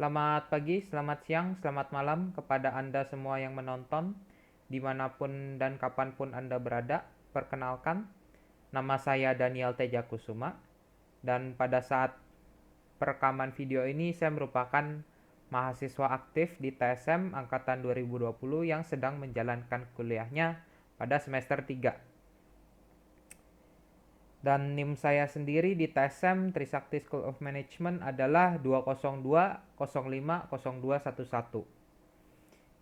Selamat pagi, selamat siang, selamat malam kepada Anda semua yang menonton, dimanapun dan kapanpun Anda berada. Perkenalkan, nama saya Daniel Tejakusuma, dan pada saat perekaman video ini saya merupakan mahasiswa aktif di TSM Angkatan 2020 yang sedang menjalankan kuliahnya pada semester 3. Dan NIM saya sendiri di TSM Trisakti School of Management adalah 202050211.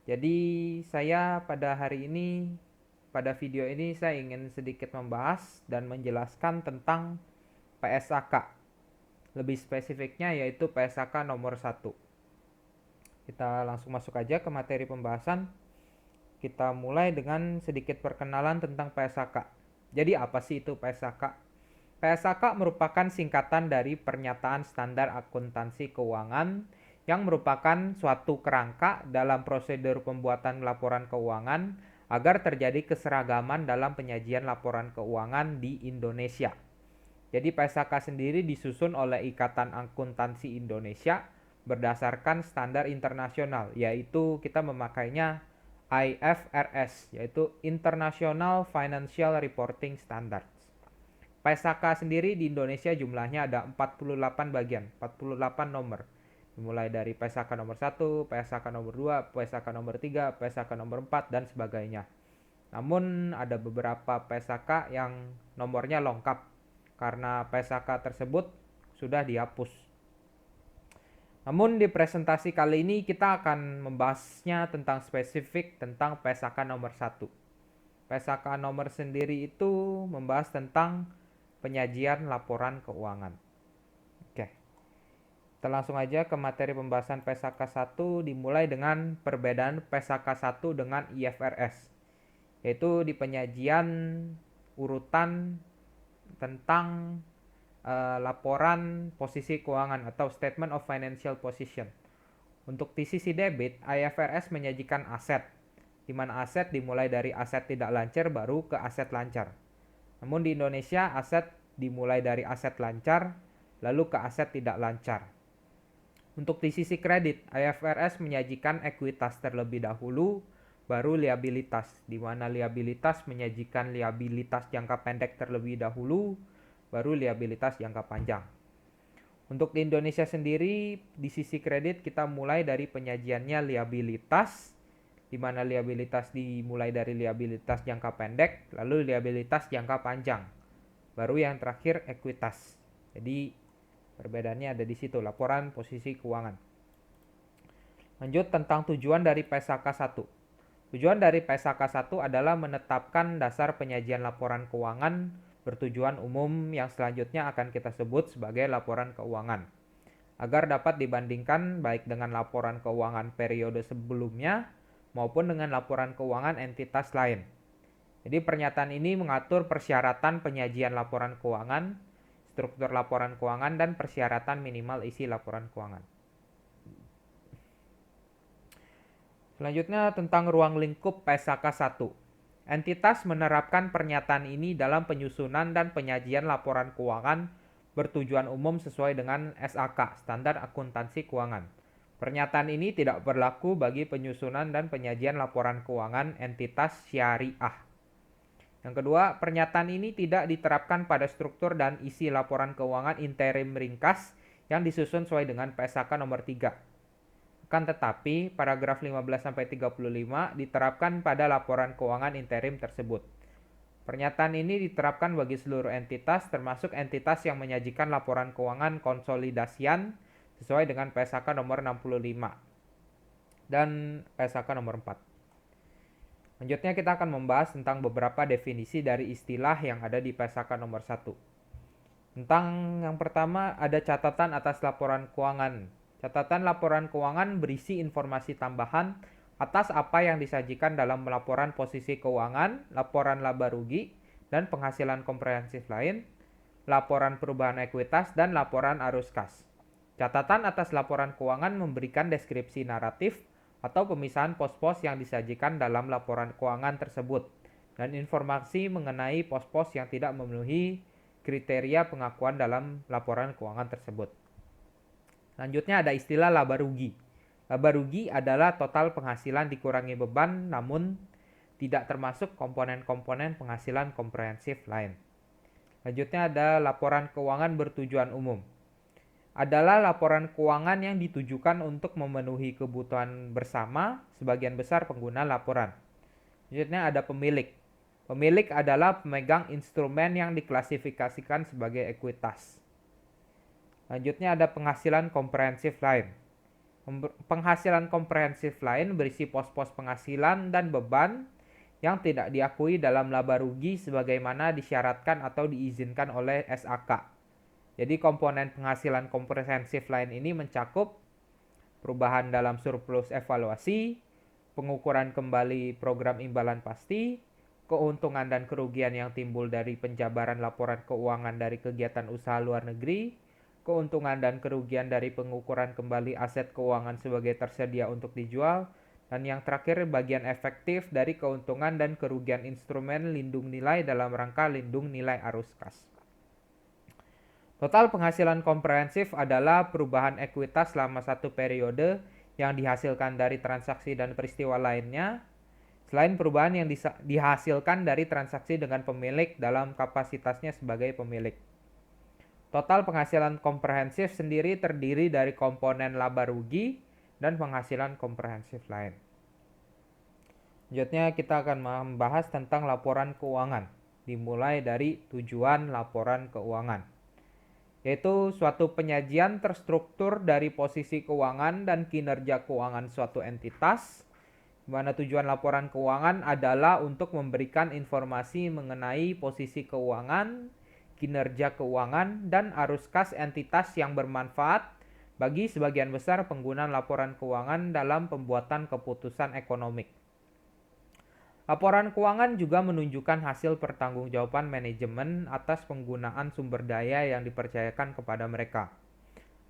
Jadi saya pada hari ini, pada video ini saya ingin sedikit membahas dan menjelaskan tentang PSAK. Lebih spesifiknya yaitu PSAK nomor 1. Kita langsung masuk aja ke materi pembahasan. Kita mulai dengan sedikit perkenalan tentang PSAK. Jadi apa sih itu PSAK? PSAK merupakan singkatan dari Pernyataan Standar Akuntansi Keuangan yang merupakan suatu kerangka dalam prosedur pembuatan laporan keuangan agar terjadi keseragaman dalam penyajian laporan keuangan di Indonesia. Jadi PSAK sendiri disusun oleh Ikatan Akuntansi Indonesia berdasarkan standar internasional, yaitu kita memakainya IFRS, yaitu International Financial Reporting Standards. PSAK sendiri di Indonesia jumlahnya ada 48 bagian, 48 nomor. Dimulai dari PSAK nomor 1, PSAK nomor 2, PSAK nomor 3, PSAK nomor 4, dan sebagainya. Namun ada beberapa PSAK yang nomornya lengkap, karena PSAK tersebut sudah dihapus. Namun di presentasi kali ini kita akan membahasnya tentang spesifik tentang PSAK nomor 1. PSAK nomor sendiri itu membahas tentang penyajian laporan keuangan. Oke. Kita langsung aja ke materi pembahasan PSAK 1 dimulai dengan perbedaan PSAK 1 dengan IFRS. Yaitu di penyajian urutan tentang laporan posisi keuangan atau Statement of Financial Position. Untuk di sisi debit, IFRS menyajikan aset, di mana aset dimulai dari aset tidak lancar baru ke aset lancar. Namun di Indonesia aset dimulai dari aset lancar lalu ke aset tidak lancar. Untuk di sisi kredit, IFRS menyajikan ekuitas terlebih dahulu baru liabilitas, di mana liabilitas menyajikan liabilitas jangka pendek terlebih dahulu baru liabilitas jangka panjang. Untuk di Indonesia sendiri, di sisi kredit kita mulai dari penyajiannya liabilitas, di mana liabilitas dimulai dari liabilitas jangka pendek, lalu liabilitas jangka panjang, baru yang terakhir ekuitas. Jadi perbedaannya ada di situ, laporan posisi keuangan. Lanjut tentang tujuan dari PSAK 1. Tujuan dari PSAK 1 adalah menetapkan dasar penyajian laporan keuangan bertujuan umum yang selanjutnya akan kita sebut sebagai laporan keuangan, agar dapat dibandingkan baik dengan laporan keuangan periode sebelumnya maupun dengan laporan keuangan entitas lain. Jadi pernyataan ini mengatur persyaratan penyajian laporan keuangan, struktur laporan keuangan, dan persyaratan minimal isi laporan keuangan. Selanjutnya tentang ruang lingkup PSAK 1. Entitas menerapkan pernyataan ini dalam penyusunan dan penyajian laporan keuangan bertujuan umum sesuai dengan SAK, Standar Akuntansi Keuangan. Pernyataan ini tidak berlaku bagi penyusunan dan penyajian laporan keuangan entitas syariah. Yang kedua, pernyataan ini tidak diterapkan pada struktur dan isi laporan keuangan interim ringkas yang disusun sesuai dengan PSAK nomor 3. Akan tetapi, paragraf 15-35 diterapkan pada laporan keuangan interim tersebut. Pernyataan ini diterapkan bagi seluruh entitas, termasuk entitas yang menyajikan laporan keuangan konsolidasian sesuai dengan PSAK nomor 65 dan PSAK nomor 4. Lanjutnya kita akan membahas tentang beberapa definisi dari istilah yang ada di PSAK nomor 1. Tentang yang pertama ada catatan atas laporan keuangan. Catatan laporan keuangan berisi informasi tambahan atas apa yang disajikan dalam laporan posisi keuangan, laporan laba rugi, dan penghasilan komprehensif lain, laporan perubahan ekuitas, dan laporan arus kas. Catatan atas laporan keuangan memberikan deskripsi naratif atau pemisahan pos-pos yang disajikan dalam laporan keuangan tersebut, dan informasi mengenai pos-pos yang tidak memenuhi kriteria pengakuan dalam laporan keuangan tersebut. Selanjutnya ada istilah laba rugi. Laba rugi adalah total penghasilan dikurangi beban namun tidak termasuk komponen-komponen penghasilan komprehensif lain. Selanjutnya ada laporan keuangan bertujuan umum. Adalah laporan keuangan yang ditujukan untuk memenuhi kebutuhan bersama sebagian besar pengguna laporan. Selanjutnya ada pemilik. Pemilik adalah pemegang instrumen yang diklasifikasikan sebagai ekuitas. Selanjutnya ada penghasilan komprehensif lain. Penghasilan komprehensif lain berisi pos-pos penghasilan dan beban yang tidak diakui dalam laba rugi sebagaimana disyaratkan atau diizinkan oleh SAK. Jadi komponen penghasilan komprehensif lain ini mencakup perubahan dalam surplus evaluasi, pengukuran kembali program imbalan pasti, keuntungan dan kerugian yang timbul dari penjabaran laporan keuangan dari kegiatan usaha luar negeri, keuntungan dan kerugian dari pengukuran kembali aset keuangan sebagai tersedia untuk dijual, dan yang terakhir bagian efektif dari keuntungan dan kerugian instrumen lindung nilai dalam rangka lindung nilai arus kas. Total penghasilan komprehensif adalah perubahan ekuitas selama satu periode yang dihasilkan dari transaksi dan peristiwa lainnya, selain perubahan yang dihasilkan dari transaksi dengan pemilik dalam kapasitasnya sebagai pemilik. Total penghasilan komprehensif sendiri terdiri dari komponen laba rugi dan penghasilan komprehensif lain. Selanjutnya kita akan membahas tentang laporan keuangan, dimulai dari tujuan laporan keuangan, yaitu suatu penyajian terstruktur dari posisi keuangan dan kinerja keuangan suatu entitas, di mana tujuan laporan keuangan adalah untuk memberikan informasi mengenai posisi keuangan, kinerja keuangan, dan arus kas entitas yang bermanfaat bagi sebagian besar pengguna laporan keuangan dalam pembuatan keputusan ekonomi. Laporan keuangan juga menunjukkan hasil pertanggungjawaban manajemen atas penggunaan sumber daya yang dipercayakan kepada mereka.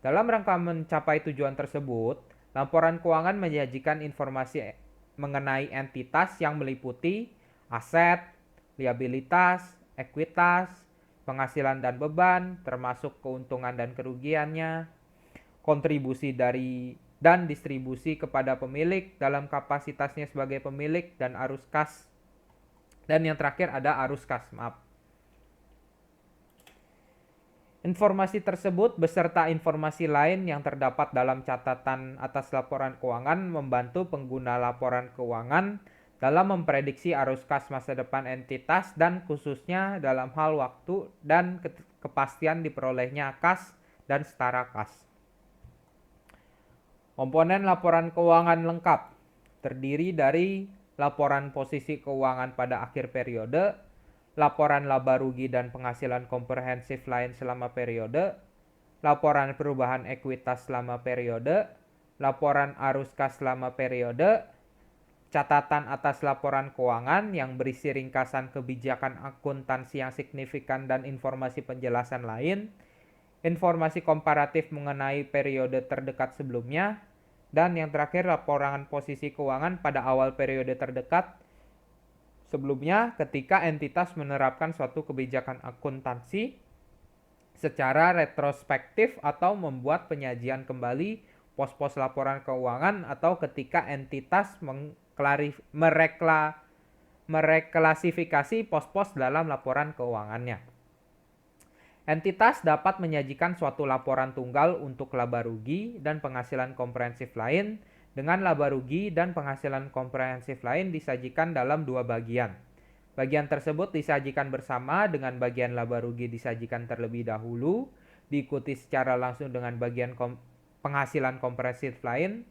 Dalam rangka mencapai tujuan tersebut, laporan keuangan menyajikan informasi mengenai entitas yang meliputi aset, liabilitas, ekuitas, penghasilan dan beban, termasuk keuntungan dan kerugiannya, kontribusi dari dan distribusi kepada pemilik dalam kapasitasnya sebagai pemilik, dan arus kas. Dan yang terakhir ada arus kas, Informasi tersebut beserta informasi lain yang terdapat dalam catatan atas laporan keuangan membantu pengguna laporan keuangan dalam memprediksi arus kas masa depan entitas dan khususnya dalam hal waktu dan kepastian diperolehnya kas dan setara kas. Komponen laporan keuangan lengkap terdiri dari laporan posisi keuangan pada akhir periode, laporan laba rugi dan penghasilan komprehensif lain selama periode, laporan perubahan ekuitas selama periode, laporan arus kas selama periode, catatan atas laporan keuangan yang berisi ringkasan kebijakan akuntansi yang signifikan dan informasi penjelasan lain, informasi komparatif mengenai periode terdekat sebelumnya, dan yang terakhir laporan posisi keuangan pada awal periode terdekat sebelumnya ketika entitas menerapkan suatu kebijakan akuntansi secara retrospektif atau membuat penyajian kembali pos-pos laporan keuangan atau ketika entitas mereklasifikasi pos-pos dalam laporan keuangannya. Entitas dapat menyajikan suatu laporan tunggal untuk laba rugi dan penghasilan komprehensif lain, dengan laba rugi dan penghasilan komprehensif lain disajikan dalam dua bagian. Bagian tersebut disajikan bersama dengan bagian laba rugi disajikan terlebih dahulu, diikuti secara langsung dengan bagian penghasilan komprehensif lain,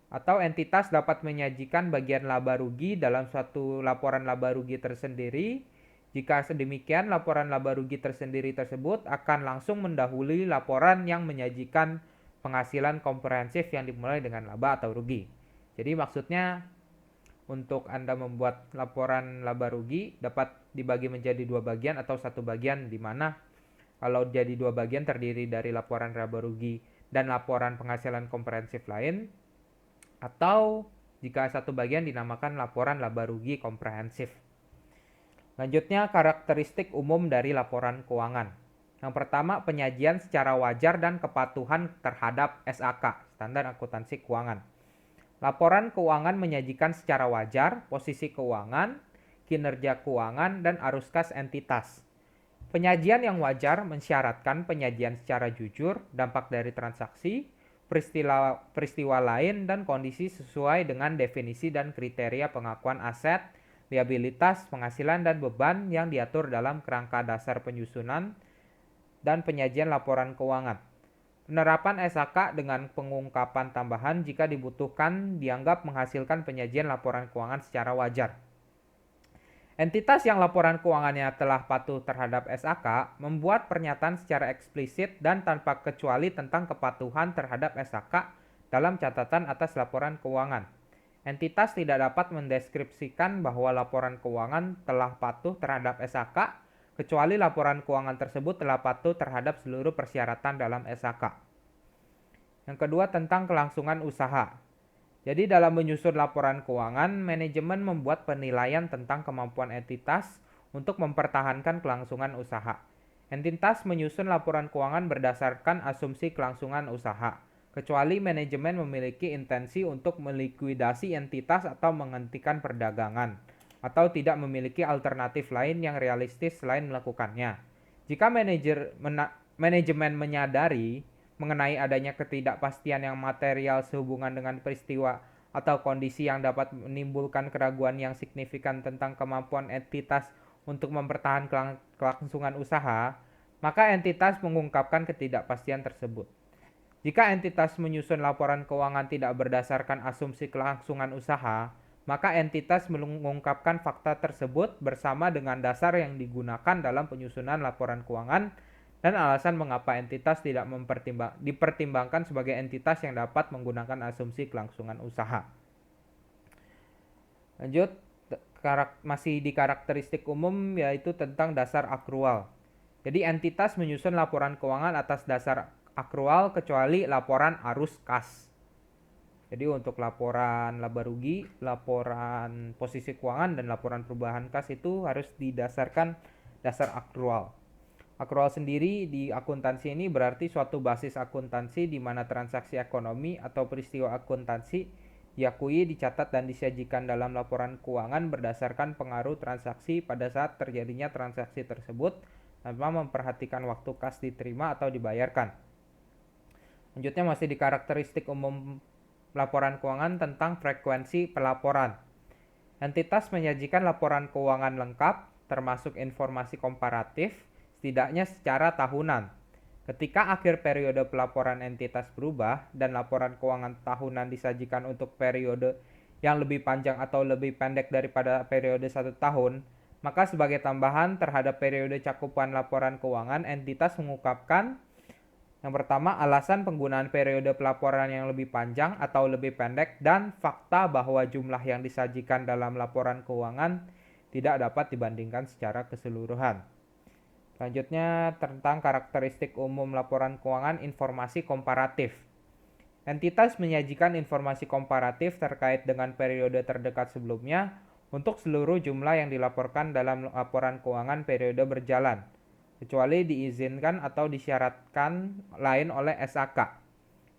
atau entitas dapat menyajikan bagian laba rugi dalam suatu laporan laba rugi tersendiri. Jika sedemikian, laporan laba rugi tersendiri tersebut akan langsung mendahului laporan yang menyajikan penghasilan komprehensif yang dimulai dengan laba atau rugi. Jadi maksudnya untuk Anda membuat laporan laba rugi dapat dibagi menjadi dua bagian atau satu bagian, di mana kalau jadi dua bagian terdiri dari laporan laba rugi dan laporan penghasilan komprehensif lain, atau jika satu bagian dinamakan laporan laba rugi komprehensif. Selanjutnya, karakteristik umum dari laporan keuangan. Yang pertama, penyajian secara wajar dan kepatuhan terhadap SAK, standar akuntansi keuangan. Laporan keuangan menyajikan secara wajar posisi keuangan, kinerja keuangan, dan arus kas entitas. Penyajian yang wajar mensyaratkan penyajian secara jujur, dampak dari transaksi, peristiwa lain, dan kondisi sesuai dengan definisi dan kriteria pengakuan aset, liabilitas, penghasilan, dan beban yang diatur dalam kerangka dasar penyusunan dan penyajian laporan keuangan. Penerapan SAK dengan pengungkapan tambahan jika dibutuhkan dianggap menghasilkan penyajian laporan keuangan secara wajar. Entitas yang laporan keuangannya telah patuh terhadap SAK membuat pernyataan secara eksplisit dan tanpa kecuali tentang kepatuhan terhadap SAK dalam catatan atas laporan keuangan. Entitas tidak dapat mendeskripsikan bahwa laporan keuangan telah patuh terhadap SAK kecuali laporan keuangan tersebut telah patuh terhadap seluruh persyaratan dalam SAK. Yang kedua, tentang kelangsungan usaha. Jadi dalam menyusun laporan keuangan, manajemen membuat penilaian tentang kemampuan entitas untuk mempertahankan kelangsungan usaha. Entitas menyusun laporan keuangan berdasarkan asumsi kelangsungan usaha, kecuali manajemen memiliki intensi untuk melikuidasi entitas atau menghentikan perdagangan, atau tidak memiliki alternatif lain yang realistis selain melakukannya. Jika manajemen menyadari mengenai adanya ketidakpastian yang material sehubungan dengan peristiwa atau kondisi yang dapat menimbulkan keraguan yang signifikan tentang kemampuan entitas untuk mempertahankan kelangsungan usaha, maka entitas mengungkapkan ketidakpastian tersebut. Jika entitas menyusun laporan keuangan tidak berdasarkan asumsi kelangsungan usaha, maka entitas mengungkapkan fakta tersebut bersama dengan dasar yang digunakan dalam penyusunan laporan keuangan dan alasan mengapa entitas tidak dipertimbangkan sebagai entitas yang dapat menggunakan asumsi kelangsungan usaha. Lanjut, masih di karakteristik umum, yaitu tentang dasar akrual. Jadi entitas menyusun laporan keuangan atas dasar akrual kecuali laporan arus kas. Jadi untuk laporan laba rugi, laporan posisi keuangan, dan laporan perubahan kas itu harus didasarkan dasar akrual. Akrual sendiri di akuntansi ini berarti suatu basis akuntansi di mana transaksi ekonomi atau peristiwa akuntansi diakui, dicatat, dan disajikan dalam laporan keuangan berdasarkan pengaruh transaksi pada saat terjadinya transaksi tersebut tanpa memperhatikan waktu kas diterima atau dibayarkan. Lanjutnya masih di karakteristik umum laporan keuangan tentang frekuensi pelaporan. Entitas menyajikan laporan keuangan lengkap, termasuk informasi komparatif, setidaknya secara tahunan. Ketika akhir periode pelaporan entitas berubah dan laporan keuangan tahunan disajikan untuk periode yang lebih panjang atau lebih pendek daripada periode 1 tahun, maka sebagai tambahan terhadap periode cakupan laporan keuangan, entitas mengungkapkan yang pertama, alasan penggunaan periode pelaporan yang lebih panjang atau lebih pendek, dan fakta bahwa jumlah yang disajikan dalam laporan keuangan tidak dapat dibandingkan secara keseluruhan. Selanjutnya tentang karakteristik umum laporan keuangan informasi komparatif. Entitas menyajikan informasi komparatif terkait dengan periode terdekat sebelumnya untuk seluruh jumlah yang dilaporkan dalam laporan keuangan periode berjalan, kecuali diizinkan atau disyaratkan lain oleh SAK.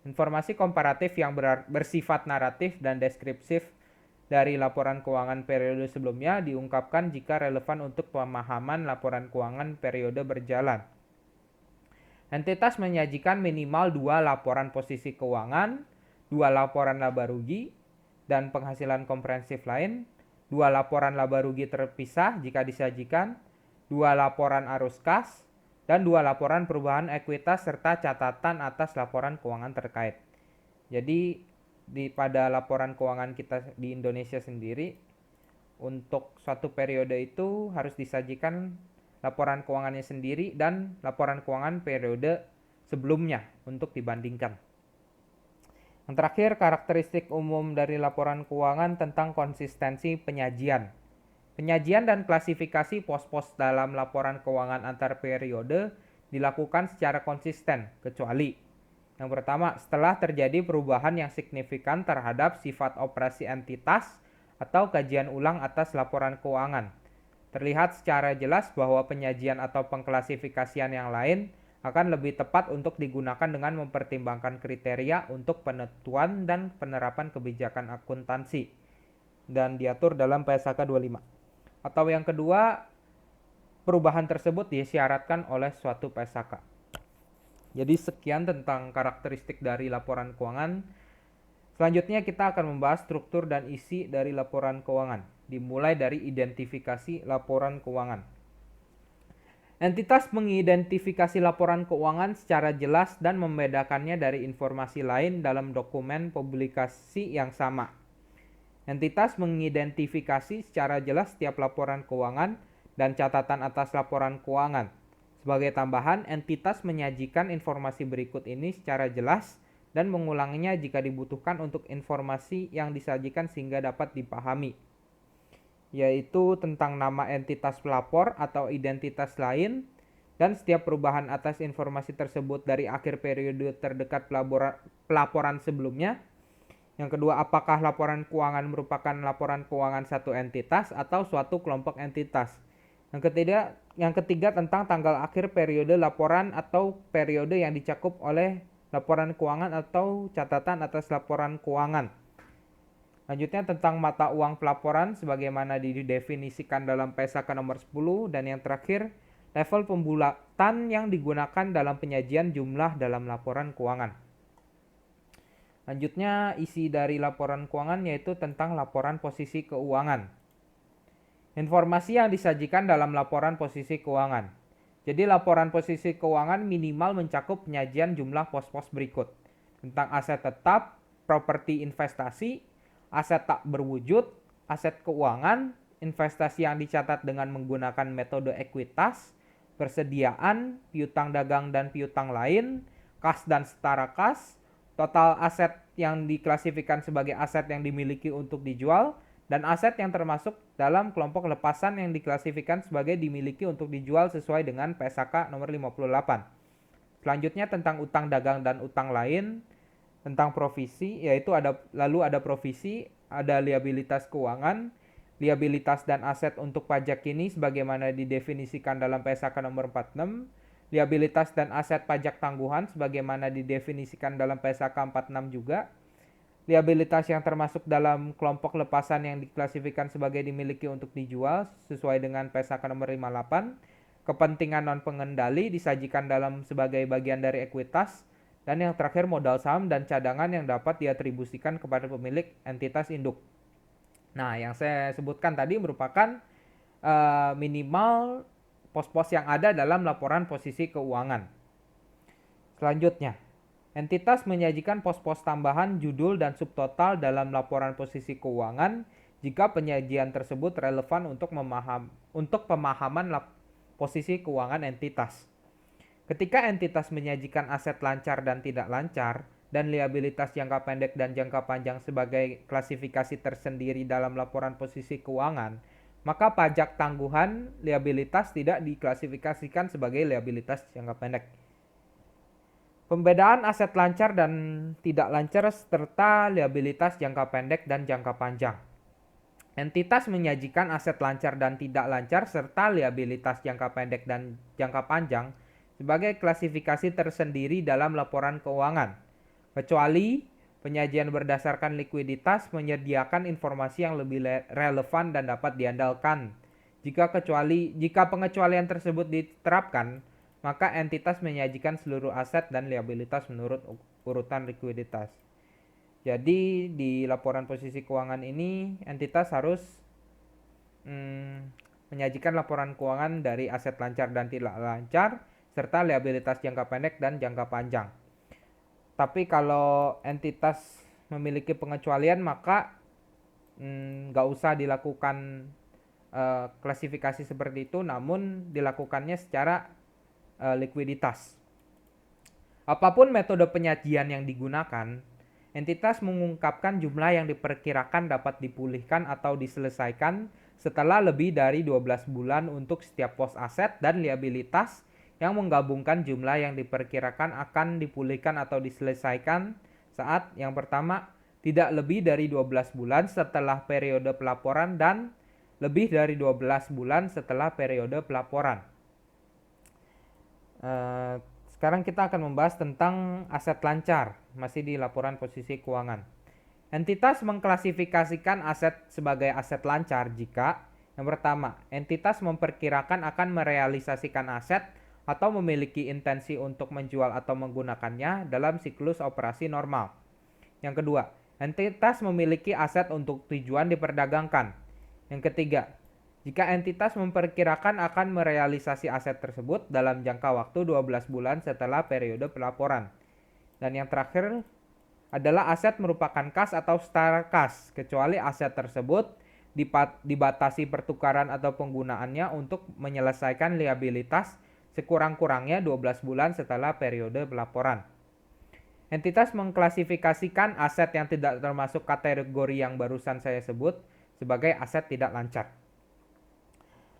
Informasi komparatif yang bersifat naratif dan deskriptif dari laporan keuangan periode sebelumnya diungkapkan jika relevan untuk pemahaman laporan keuangan periode berjalan. Entitas menyajikan minimal 2 laporan posisi keuangan, 2 laporan laba rugi dan penghasilan komprehensif lain, 2 laporan laba rugi terpisah jika disajikan, 2 laporan arus kas, dan 2 laporan perubahan ekuitas serta catatan atas laporan keuangan terkait. Jadi pada laporan keuangan kita di Indonesia sendiri, untuk suatu periode itu harus disajikan laporan keuangannya sendiri dan laporan keuangan periode sebelumnya untuk dibandingkan. Yang terakhir, karakteristik umum dari laporan keuangan tentang konsistensi penyajian. Penyajian dan klasifikasi pos-pos dalam laporan keuangan antar periode dilakukan secara konsisten, kecuali yang pertama, setelah terjadi perubahan yang signifikan terhadap sifat operasi entitas atau kajian ulang atas laporan keuangan. terlihat secara jelas bahwa penyajian atau pengklasifikasian yang lain akan lebih tepat untuk digunakan dengan mempertimbangkan kriteria untuk penentuan dan penerapan kebijakan akuntansi dan diatur dalam PSAK 25. Atau yang kedua, perubahan tersebut disyaratkan oleh suatu PSAK. Jadi sekian tentang karakteristik dari laporan keuangan. Selanjutnya kita akan membahas struktur dan isi dari laporan keuangan, dimulai dari identifikasi laporan keuangan. Entitas mengidentifikasi laporan keuangan secara jelas dan membedakannya dari informasi lain dalam dokumen publikasi yang sama. Entitas mengidentifikasi secara jelas setiap laporan keuangan dan catatan atas laporan keuangan. Sebagai tambahan, entitas menyajikan informasi berikut ini secara jelas dan mengulanginya jika dibutuhkan untuk informasi yang disajikan sehingga dapat dipahami, yaitu tentang nama entitas pelapor atau identitas lain, dan setiap perubahan atas informasi tersebut dari akhir periode terdekat pelaporan sebelumnya. Yang kedua, apakah laporan keuangan merupakan laporan keuangan satu entitas atau suatu kelompok entitas. Yang ketiga tentang tanggal akhir periode laporan atau periode yang dicakup oleh laporan keuangan atau catatan atas laporan keuangan. Lanjutnya tentang mata uang pelaporan sebagaimana didefinisikan dalam PSAK nomor 10, dan yang terakhir level pembulatan yang digunakan dalam penyajian jumlah dalam laporan keuangan. Lanjutnya isi dari laporan keuangan yaitu tentang laporan posisi keuangan. Informasi yang disajikan dalam laporan posisi keuangan. Jadi laporan posisi keuangan minimal mencakup penyajian jumlah pos-pos berikut: tentang aset tetap, properti investasi, aset tak berwujud, aset keuangan, investasi yang dicatat dengan menggunakan metode ekuitas, persediaan, piutang dagang dan piutang lain, kas dan setara kas, total aset yang diklasifikasikan sebagai aset yang dimiliki untuk dijual, dan aset yang termasuk dalam kelompok lepasan yang diklasifikasikan sebagai dimiliki untuk dijual sesuai dengan PSAK nomor 58. Selanjutnya tentang utang dagang dan utang lain, tentang provisi, yaitu ada provisi, ada liabilitas keuangan, liabilitas dan aset untuk pajak kini sebagaimana didefinisikan dalam PSAK nomor 46, liabilitas dan aset pajak tangguhan sebagaimana didefinisikan dalam PSAK 46 juga, liabilitas yang termasuk dalam kelompok lepasan yang diklasifikasikan sebagai dimiliki untuk dijual sesuai dengan PSAK nomor 58, kepentingan non pengendali disajikan dalam sebagai bagian dari ekuitas, dan yang terakhir modal saham dan cadangan yang dapat diatribusikan kepada pemilik entitas induk. Nah, yang saya sebutkan tadi merupakan minimal pos-pos yang ada dalam laporan posisi keuangan. Selanjutnya, entitas menyajikan pos-pos tambahan judul dan subtotal dalam laporan posisi keuangan jika penyajian tersebut relevan untuk pemahaman posisi keuangan entitas. Ketika entitas menyajikan aset lancar dan tidak lancar, dan liabilitas jangka pendek dan jangka panjang sebagai klasifikasi tersendiri dalam laporan posisi keuangan, maka pajak tangguhan liabilitas tidak diklasifikasikan sebagai liabilitas jangka pendek. Pembedaan aset lancar dan tidak lancar serta liabilitas jangka pendek dan jangka panjang. Entitas menyajikan aset lancar dan tidak lancar serta liabilitas jangka pendek dan jangka panjang sebagai klasifikasi tersendiri dalam laporan keuangan, kecuali penyajian berdasarkan likuiditas menyediakan informasi yang lebih relevan dan dapat diandalkan. Jika pengecualian tersebut diterapkan, maka entitas menyajikan seluruh aset dan liabilitas menurut urutan likuiditas. Jadi di laporan posisi keuangan ini entitas harus menyajikan laporan keuangan dari aset lancar dan tidak lancar, serta liabilitas jangka pendek dan jangka panjang. Tapi kalau entitas memiliki pengecualian, maka nggak usah dilakukan klasifikasi seperti itu, namun dilakukannya secara likuiditas. Apapun metode penyajian yang digunakan, entitas mengungkapkan jumlah yang diperkirakan dapat dipulihkan atau diselesaikan setelah lebih dari 12 bulan untuk setiap pos aset dan liabilitas yang menggabungkan jumlah yang diperkirakan akan dipulihkan atau diselesaikan saat yang pertama tidak lebih dari 12 bulan setelah periode pelaporan dan lebih dari 12 bulan setelah periode pelaporan. Sekarang kita akan membahas tentang aset lancar, masih di laporan posisi keuangan. Entitas mengklasifikasikan aset sebagai aset lancar jika yang pertama, entitas memperkirakan akan merealisasikan aset atau memiliki intensi untuk menjual atau menggunakannya dalam siklus operasi normal. Yang kedua, entitas memiliki aset untuk tujuan diperdagangkan. Yang ketiga, jika entitas memperkirakan akan merealisasi aset tersebut dalam jangka waktu 12 bulan setelah periode pelaporan. Dan yang terakhir adalah aset merupakan kas atau setara kas, kecuali aset tersebut dibatasi pertukaran atau penggunaannya untuk menyelesaikan liabilitas sekurang-kurangnya 12 bulan setelah periode pelaporan. Entitas mengklasifikasikan aset yang tidak termasuk kategori yang barusan saya sebut sebagai aset tidak lancar.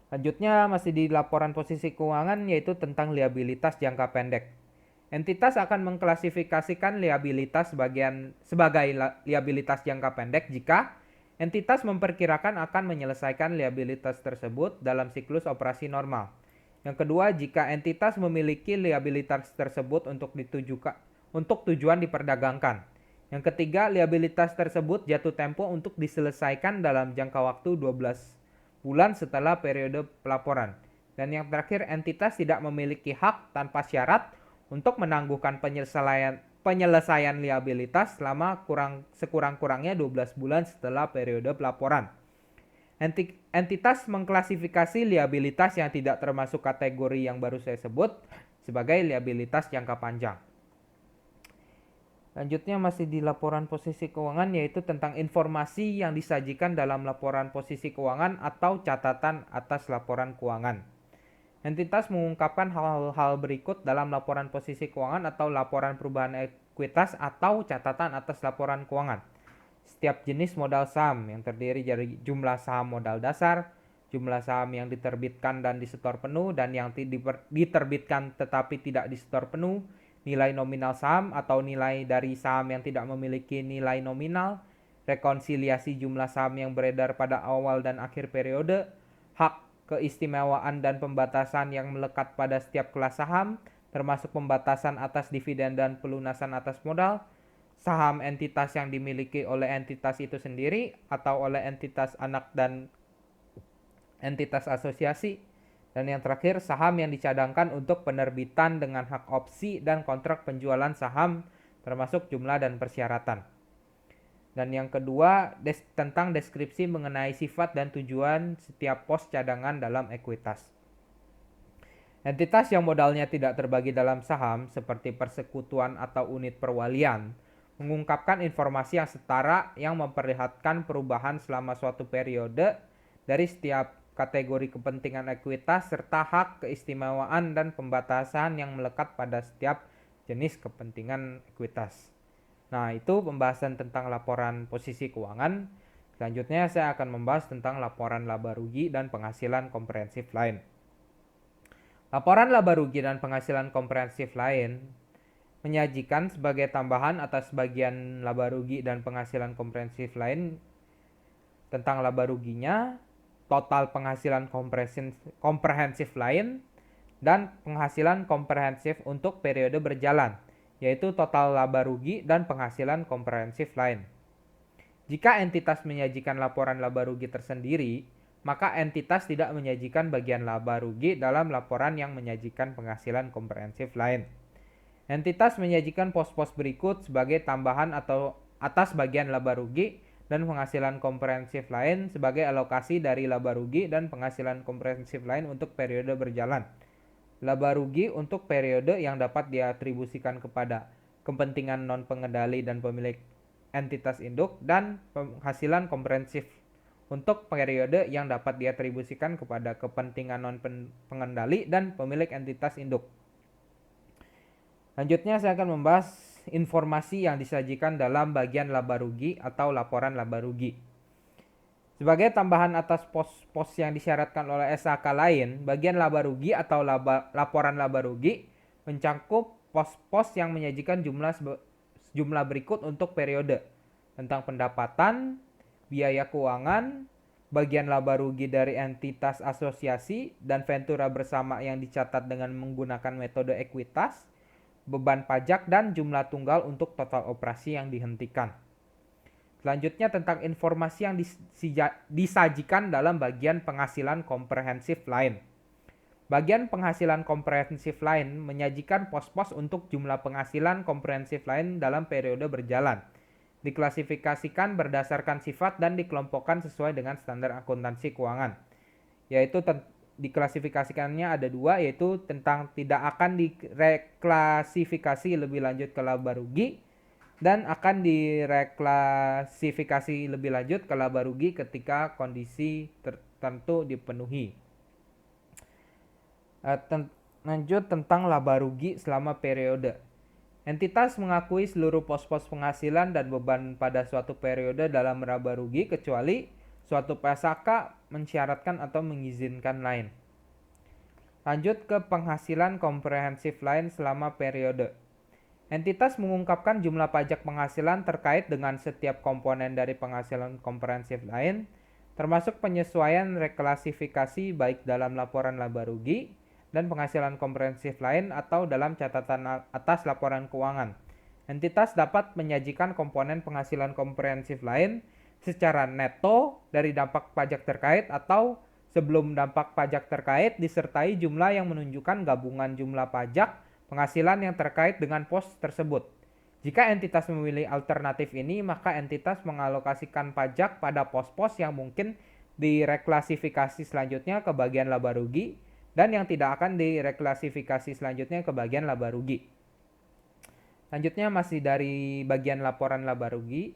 Lanjutnya masih di laporan posisi keuangan, yaitu tentang liabilitas jangka pendek. Entitas akan mengklasifikasikan liabilitas sebagai liabilitas jangka pendek jika entitas memperkirakan akan menyelesaikan liabilitas tersebut dalam siklus operasi normal. Yang kedua, jika entitas memiliki liabilitas tersebut untuk tujuan diperdagangkan. Yang ketiga, liabilitas tersebut jatuh tempo untuk diselesaikan dalam jangka waktu 12 bulan setelah periode pelaporan. Dan yang terakhir, entitas tidak memiliki hak tanpa syarat untuk menangguhkan penyelesaian liabilitas selama sekurang-kurangnya 12 bulan setelah periode pelaporan. Entitas mengklasifikasi liabilitas yang tidak termasuk kategori yang baru saya sebut sebagai liabilitas jangka panjang. Lanjutnya masih di laporan posisi keuangan, yaitu tentang informasi yang disajikan dalam laporan posisi keuangan atau catatan atas laporan keuangan. Entitas mengungkapkan hal-hal berikut dalam laporan posisi keuangan atau laporan perubahan ekuitas atau catatan atas laporan keuangan. Setiap jenis modal saham yang terdiri dari jumlah saham modal dasar, jumlah saham yang diterbitkan dan disetor penuh dan yang diterbitkan tetapi tidak disetor penuh, nilai nominal saham atau nilai dari saham yang tidak memiliki nilai nominal, rekonsiliasi jumlah saham yang beredar pada awal dan akhir periode, hak keistimewaan dan pembatasan yang melekat pada setiap kelas saham, termasuk pembatasan atas dividen dan pelunasan atas modal, saham entitas yang dimiliki oleh entitas itu sendiri atau oleh entitas anak dan entitas asosiasi, dan yang terakhir saham yang dicadangkan untuk penerbitan dengan hak opsi dan kontrak penjualan saham termasuk jumlah dan persyaratan. Dan yang kedua tentang deskripsi mengenai sifat dan tujuan setiap pos cadangan dalam ekuitas. Entitas yang modalnya tidak terbagi dalam saham seperti persekutuan atau unit perwalian mengungkapkan informasi yang setara yang memperlihatkan perubahan selama suatu periode dari setiap kategori kepentingan ekuitas serta hak keistimewaan dan pembatasan yang melekat pada setiap jenis kepentingan ekuitas. Nah, itu pembahasan tentang laporan posisi keuangan. Selanjutnya saya akan membahas tentang laporan laba rugi dan penghasilan komprehensif lain. Laporan laba rugi dan penghasilan komprehensif lain menyajikan sebagai tambahan atas bagian laba rugi dan penghasilan komprehensif lain tentang laba ruginya, total penghasilan komprehensif lain, dan penghasilan komprehensif untuk periode berjalan, yaitu total laba rugi dan penghasilan komprehensif lain. Jika entitas menyajikan laporan laba rugi tersendiri, maka entitas tidak menyajikan bagian laba rugi dalam laporan yang menyajikan penghasilan komprehensif lain. Entitas menyajikan pos-pos berikut sebagai tambahan atau atas bagian laba rugi dan penghasilan komprehensif lain sebagai alokasi dari laba rugi dan penghasilan komprehensif lain untuk periode berjalan. Laba rugi untuk periode yang dapat diatribusikan kepada kepentingan non-pengendali dan pemilik entitas induk, dan penghasilan komprehensif untuk periode yang dapat diatribusikan kepada kepentingan non-pengendali dan pemilik entitas induk. Lanjutnya saya akan membahas informasi yang disajikan dalam bagian laba rugi atau laporan laba rugi. Sebagai tambahan atas pos-pos yang disyaratkan oleh SAK lain, bagian laba rugi atau laporan laba rugi mencakup pos-pos yang menyajikan jumlah berikut untuk periode: tentang pendapatan, biaya keuangan, bagian laba rugi dari entitas asosiasi dan ventura bersama yang dicatat dengan menggunakan metode ekuitas, beban pajak, dan jumlah tunggal untuk total operasi yang dihentikan. Selanjutnya tentang informasi yang disajikan dalam bagian penghasilan komprehensif lain. Bagian penghasilan komprehensif lain menyajikan pos-pos untuk jumlah penghasilan komprehensif lain dalam periode berjalan. Diklasifikasikan berdasarkan sifat dan dikelompokkan sesuai dengan standar akuntansi keuangan. Yaitu diklasifikasikannya ada dua, yaitu tentang tidak akan direklasifikasi lebih lanjut ke laba rugi dan akan direklasifikasi lebih lanjut ke laba rugi ketika kondisi tertentu dipenuhi. Lanjut tentang laba rugi selama periode. Entitas mengakui seluruh pos-pos penghasilan dan beban pada suatu periode dalam laba rugi kecuali suatu PSAK mensyaratkan atau mengizinkan lain. Lanjut ke penghasilan komprehensif lain selama periode. Entitas mengungkapkan jumlah pajak penghasilan terkait dengan setiap komponen dari penghasilan komprehensif lain, termasuk penyesuaian reklasifikasi baik dalam laporan laba rugi dan penghasilan komprehensif lain atau dalam catatan atas laporan keuangan. Entitas dapat menyajikan komponen penghasilan komprehensif lain secara neto dari dampak pajak terkait atau sebelum dampak pajak terkait disertai jumlah yang menunjukkan gabungan jumlah pajak penghasilan yang terkait dengan pos tersebut. Jika entitas memilih alternatif ini, maka entitas mengalokasikan pajak pada pos-pos yang mungkin direklasifikasi selanjutnya ke bagian laba rugi dan yang tidak akan direklasifikasi selanjutnya ke bagian laba rugi. Selanjutnya masih dari bagian laporan laba rugi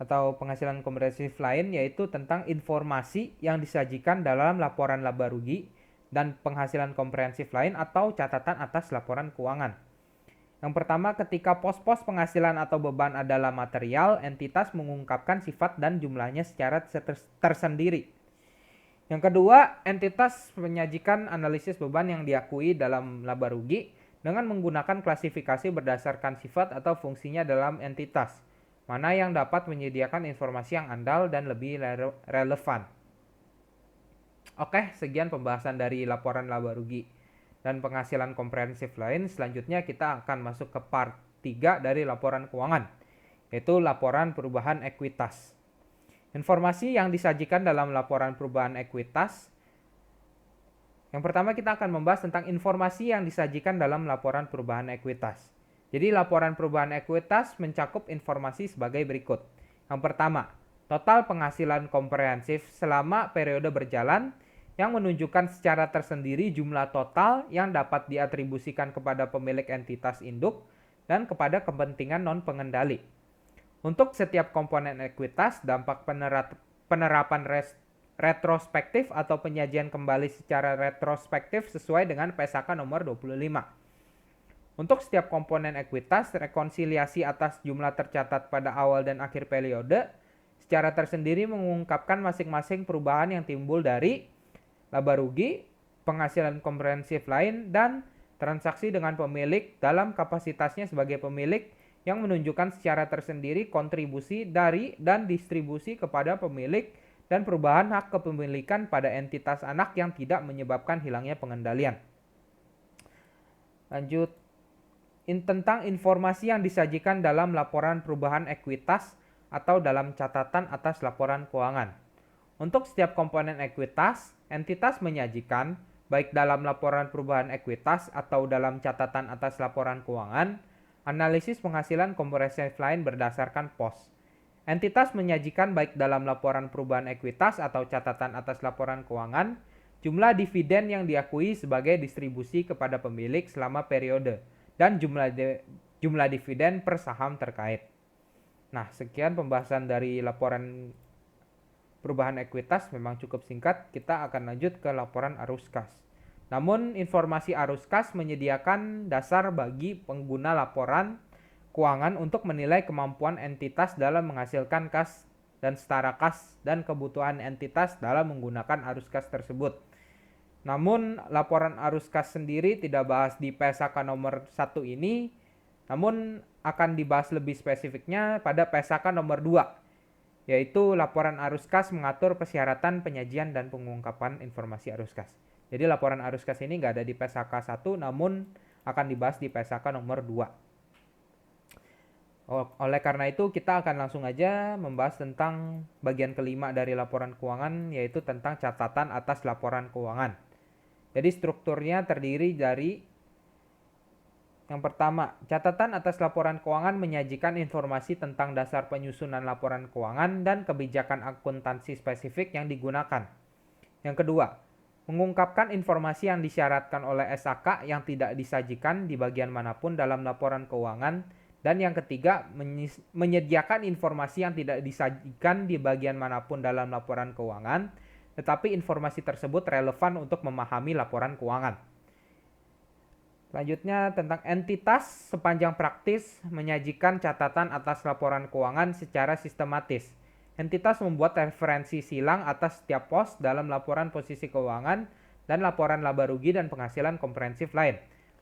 atau penghasilan komprehensif lain, yaitu tentang informasi yang disajikan dalam laporan laba rugi dan penghasilan komprehensif lain atau catatan atas laporan keuangan. Yang pertama, ketika pos-pos penghasilan atau beban adalah material, entitas mengungkapkan sifat dan jumlahnya secara tersendiri. Yang kedua, entitas menyajikan analisis beban yang diakui dalam laba rugi dengan menggunakan klasifikasi berdasarkan sifat atau fungsinya dalam entitas, mana yang dapat menyediakan informasi yang andal dan lebih relevan. Oke, sekian pembahasan dari laporan laba rugi dan penghasilan komprehensif lain. Selanjutnya kita akan masuk ke part 3 dari laporan keuangan, yaitu laporan perubahan ekuitas. Informasi yang disajikan dalam laporan perubahan ekuitas. Yang pertama kita akan membahas tentang informasi yang disajikan dalam laporan perubahan ekuitas. Jadi laporan perubahan ekuitas mencakup informasi sebagai berikut. Yang pertama, total penghasilan komprehensif selama periode berjalan yang menunjukkan secara tersendiri jumlah total yang dapat diatribusikan kepada pemilik entitas induk dan kepada kepentingan non-pengendali. Untuk setiap komponen ekuitas, dampak penerapan retrospektif atau penyajian kembali secara retrospektif sesuai dengan PSAK nomor 25. Untuk setiap komponen ekuitas, rekonsiliasi atas jumlah tercatat pada awal dan akhir periode secara tersendiri mengungkapkan masing-masing perubahan yang timbul dari laba rugi, penghasilan komprehensif lain, dan transaksi dengan pemilik dalam kapasitasnya sebagai pemilik yang menunjukkan secara tersendiri kontribusi dari dan distribusi kepada pemilik dan perubahan hak kepemilikan pada entitas anak yang tidak menyebabkan hilangnya pengendalian. Lanjut, tentang informasi yang disajikan dalam laporan perubahan ekuitas atau dalam catatan atas laporan keuangan. Untuk setiap komponen ekuitas, entitas menyajikan, baik dalam laporan perubahan ekuitas atau dalam catatan atas laporan keuangan, analisis penghasilan komprehensif lain berdasarkan pos. Entitas menyajikan baik dalam laporan perubahan ekuitas atau catatan atas laporan keuangan, jumlah dividen yang diakui sebagai distribusi kepada pemilik selama periode, dan jumlah dividen per saham terkait. Nah, sekian pembahasan dari laporan perubahan ekuitas, memang cukup singkat. Kita akan lanjut ke laporan arus kas. Namun informasi arus kas menyediakan dasar bagi pengguna laporan keuangan untuk menilai kemampuan entitas dalam menghasilkan kas dan setara kas dan kebutuhan entitas dalam menggunakan arus kas tersebut. Namun laporan arus kas sendiri tidak bahas di PSAK nomor 1 ini, namun akan dibahas lebih spesifiknya pada PSAK nomor 2, yaitu laporan arus kas mengatur persyaratan penyajian dan pengungkapan informasi arus kas. Jadi laporan arus kas ini nggak ada di PSAK 1, namun akan dibahas di PSAK nomor 2. Oleh karena itu kita akan langsung aja membahas tentang bagian kelima dari laporan keuangan, yaitu tentang catatan atas laporan keuangan. Jadi strukturnya terdiri dari yang pertama, catatan atas laporan keuangan menyajikan informasi tentang dasar penyusunan laporan keuangan dan kebijakan akuntansi spesifik yang digunakan. Yang kedua, mengungkapkan informasi yang disyaratkan oleh SAK yang tidak disajikan di bagian manapun dalam laporan keuangan. Dan yang ketiga, menyediakan informasi yang tidak disajikan di bagian manapun dalam laporan keuangan, tetapi informasi tersebut relevan untuk memahami laporan keuangan. Selanjutnya tentang entitas sepanjang praktis menyajikan catatan atas laporan keuangan secara sistematis. Entitas membuat referensi silang atas setiap pos dalam laporan posisi keuangan dan laporan laba rugi dan penghasilan komprehensif lain,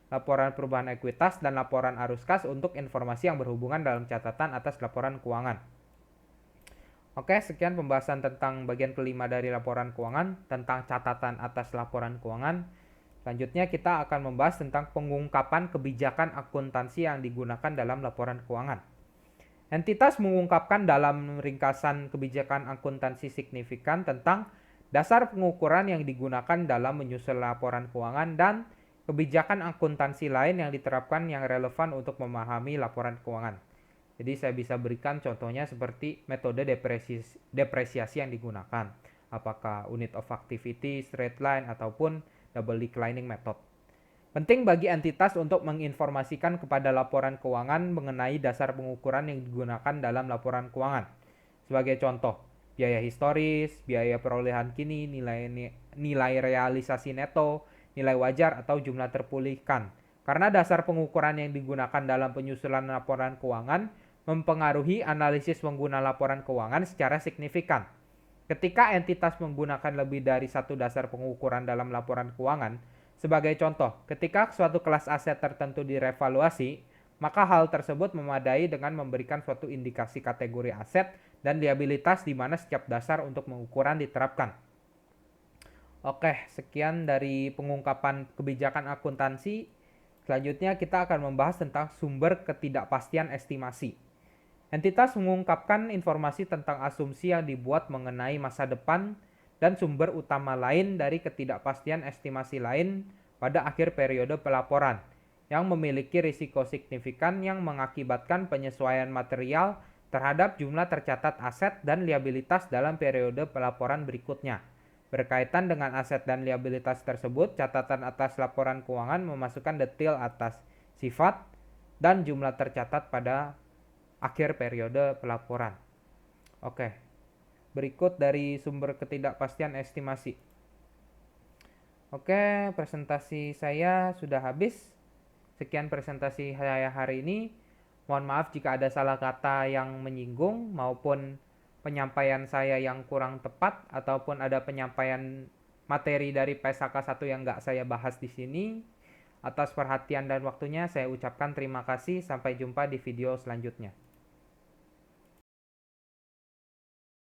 laporan perubahan ekuitas dan laporan arus kas untuk informasi yang berhubungan dalam catatan atas laporan keuangan. Oke, sekian pembahasan tentang bagian kelima dari laporan keuangan, tentang catatan atas laporan keuangan. Selanjutnya kita akan membahas tentang pengungkapan kebijakan akuntansi yang digunakan dalam laporan keuangan. Entitas mengungkapkan dalam ringkasan kebijakan akuntansi signifikan tentang dasar pengukuran yang digunakan dalam menyusun laporan keuangan dan kebijakan akuntansi lain yang diterapkan yang relevan untuk memahami laporan keuangan. Jadi saya bisa berikan contohnya seperti metode depresiasi yang digunakan. Apakah unit of activity, straight line, ataupun double declining method. Penting bagi entitas untuk menginformasikan kepada laporan keuangan mengenai dasar pengukuran yang digunakan dalam laporan keuangan. Sebagai contoh, biaya historis, biaya perolehan kini, nilai realisasi neto, nilai wajar atau jumlah terpulihkan. Karena dasar pengukuran yang digunakan dalam penyusunan laporan keuangan mempengaruhi analisis pengguna laporan keuangan secara signifikan. Ketika entitas menggunakan lebih dari satu dasar pengukuran dalam laporan keuangan, sebagai contoh, ketika suatu kelas aset tertentu direvaluasi, maka hal tersebut memadai dengan memberikan suatu indikasi kategori aset dan liabilitas di mana setiap dasar untuk pengukuran diterapkan. Oke, sekian dari pengungkapan kebijakan akuntansi. Selanjutnya kita akan membahas tentang sumber ketidakpastian estimasi. Entitas mengungkapkan informasi tentang asumsi yang dibuat mengenai masa depan dan sumber utama lain dari ketidakpastian estimasi lain pada akhir periode pelaporan yang memiliki risiko signifikan yang mengakibatkan penyesuaian material terhadap jumlah tercatat aset dan liabilitas dalam periode pelaporan berikutnya. Berkaitan dengan aset dan liabilitas tersebut, catatan atas laporan keuangan memasukkan detail atas sifat dan jumlah tercatat pada akhir periode pelaporan. Oke, berikut dari sumber ketidakpastian estimasi. Oke, presentasi saya sudah habis. Sekian presentasi saya hari ini. Mohon maaf jika ada salah kata yang menyinggung maupun penyampaian saya yang kurang tepat ataupun ada penyampaian materi dari PSAK 1 yang nggak saya bahas di sini. Atas perhatian dan waktunya saya ucapkan terima kasih. Sampai jumpa di video selanjutnya.